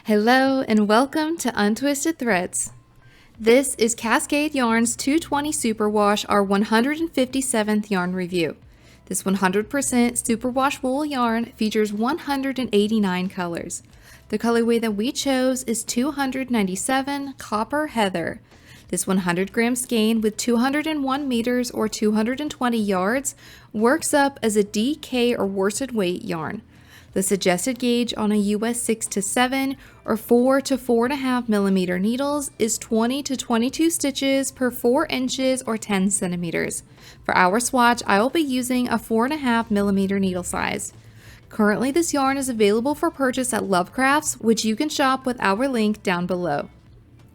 Hello and welcome to Untwisted Threads. This is Cascade Yarn's 220 Superwash, our 157th yarn review. This 100% Superwash wool yarn features 189 colors. The colorway that we chose is 297 Copper Heather. This 100 gram skein with 201 meters or 220 yards works up as a DK or worsted weight yarn. The suggested gauge on a US 6 to 7 or 4 to 4.5 millimeter needles is 20 to 22 stitches per 4 inches or 10 centimeters. For our swatch, I will be using a 4.5 millimeter needle size. Currently, this yarn is available for purchase at Lovecrafts, which you can shop with our link down below.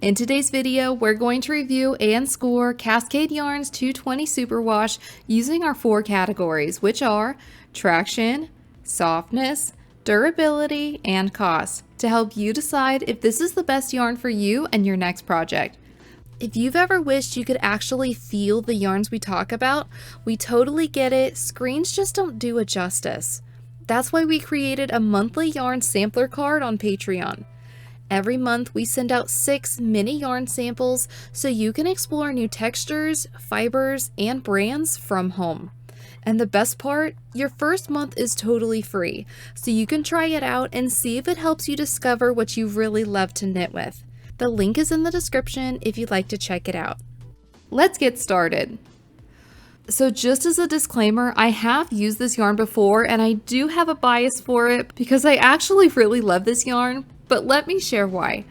In today's video, we're going to review and score Cascade Yarn's 220 Superwash using our 4 categories, which are traction, softness, durability, and cost, to help you decide if this is the best yarn for you and your next project. If you've ever wished you could actually feel the yarns we talk about, we totally get it. Screens just don't do it justice. That's why we created a monthly yarn sampler card on Patreon. Every month we send out 6 mini yarn samples so you can explore new textures, fibers, and brands from home. And the best part, your first month is totally free, so you can try it out and see if it helps you discover what you really love to knit with. The link is in the description if you'd like to check it out. Let's get started. So just as a disclaimer, I have used this yarn before and I do have a bias for it because I actually really love this yarn, but let me share why.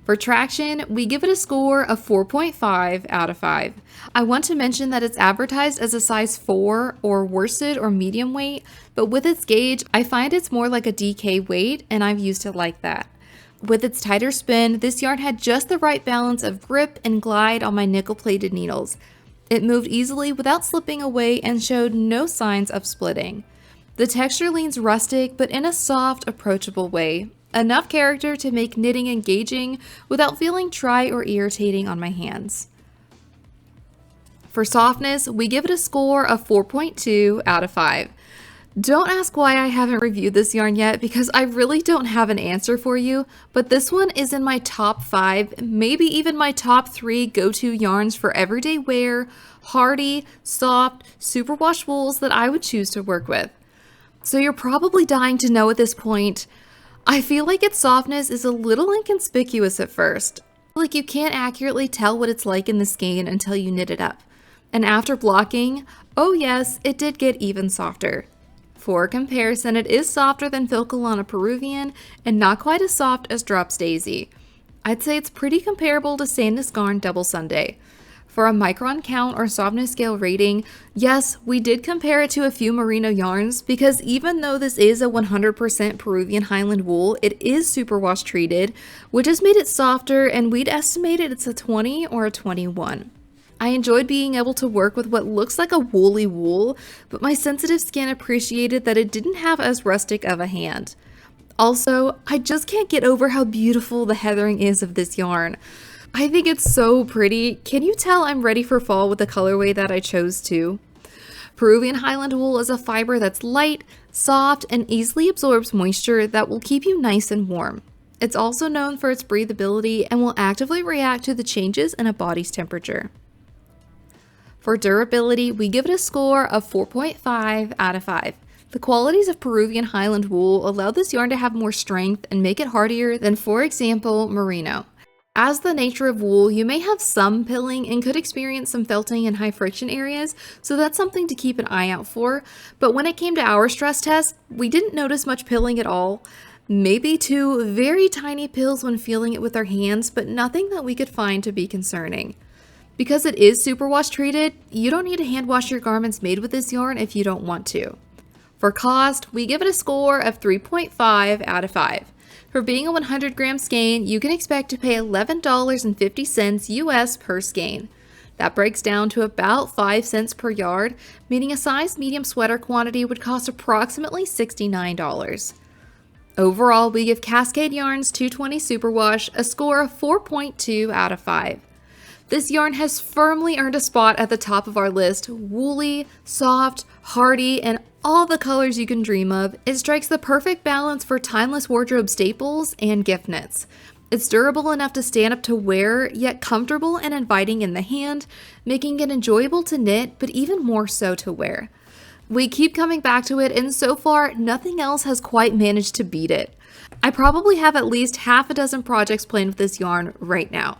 For traction, we give it a score of 4.5 out of 5. I want to mention that it's advertised as a size 4 or worsted or medium weight, but with its gauge, I find it's more like a DK weight and I've used it like that. With its tighter spin, this yarn had just the right balance of grip and glide on my nickel-plated needles. It moved easily without slipping away and showed no signs of splitting. The texture leans rustic, but in a soft, approachable way. Enough character to make knitting engaging without feeling dry or irritating on my hands. For softness, we give it a score of 4.2 out of 5. Don't ask why I haven't reviewed this yarn yet because I really don't have an answer for you, but this one is in my top 5, maybe even my top 3 go-to yarns for everyday wear, hardy, soft, superwash wools that I would choose to work with. So you're probably dying to know at this point, I feel like its softness is a little inconspicuous at first. Like you can't accurately tell what it's like in the skein until you knit it up. And after blocking, oh yes, it did get even softer. For comparison, it is softer than Filcolana Peruvian and not quite as soft as Drops Daisy. I'd say it's pretty comparable to Sandnes Garn Double Sunday. For a micron count or softness scale rating, yes, we did compare it to a few merino yarns because even though this is a 100% Peruvian Highland wool, it is superwash treated, which has made it softer, and we'd estimated it's a 20 or a 21. I enjoyed being able to work with what looks like a woolly wool, but my sensitive skin appreciated that it didn't have as rustic of a hand. Also, I just can't get over how beautiful the heathering is of this yarn. I think it's so pretty. Can you tell I'm ready for fall with the colorway that I chose too? Peruvian Highland wool is a fiber that's light, soft, and easily absorbs moisture that will keep you nice and warm. It's also known for its breathability and will actively react to the changes in a body's temperature. For durability, we give it a score of 4.5 out of 5. The qualities of Peruvian Highland wool allow this yarn to have more strength and make it hardier than, for example, merino. As the nature of wool, you may have some pilling and could experience some felting in high friction areas, so that's something to keep an eye out for. But when it came to our stress test, we didn't notice much pilling at all. Maybe 2 very tiny pills when feeling it with our hands, but nothing that we could find to be concerning. Because it is superwash treated, you don't need to hand wash your garments made with this yarn if you don't want to. For cost, we give it a score of 3.5 out of 5. For being a 100 gram skein, you can expect to pay $11.50 US per skein. That breaks down to about 5 cents per yard, meaning a size medium sweater quantity would cost approximately $69. Overall, we give Cascade Yarn's 220 Superwash a score of 4.2 out of 5. This yarn has firmly earned a spot at the top of our list. Woolly, soft, hardy, and all the colors you can dream of, it strikes the perfect balance for timeless wardrobe staples and gift knits. It's durable enough to stand up to wear, yet comfortable and inviting in the hand, making it enjoyable to knit, but even more so to wear. We keep coming back to it, and so far, nothing else has quite managed to beat it. I probably have at least half a dozen projects planned with this yarn right now.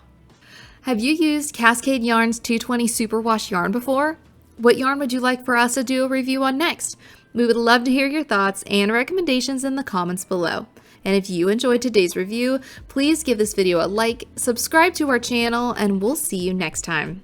Have you used Cascade Yarn's 220 Superwash yarn before? What yarn would you like for us to do a review on next? We would love to hear your thoughts and recommendations in the comments below. And if you enjoyed today's review, please give this video a like, subscribe to our channel, and we'll see you next time.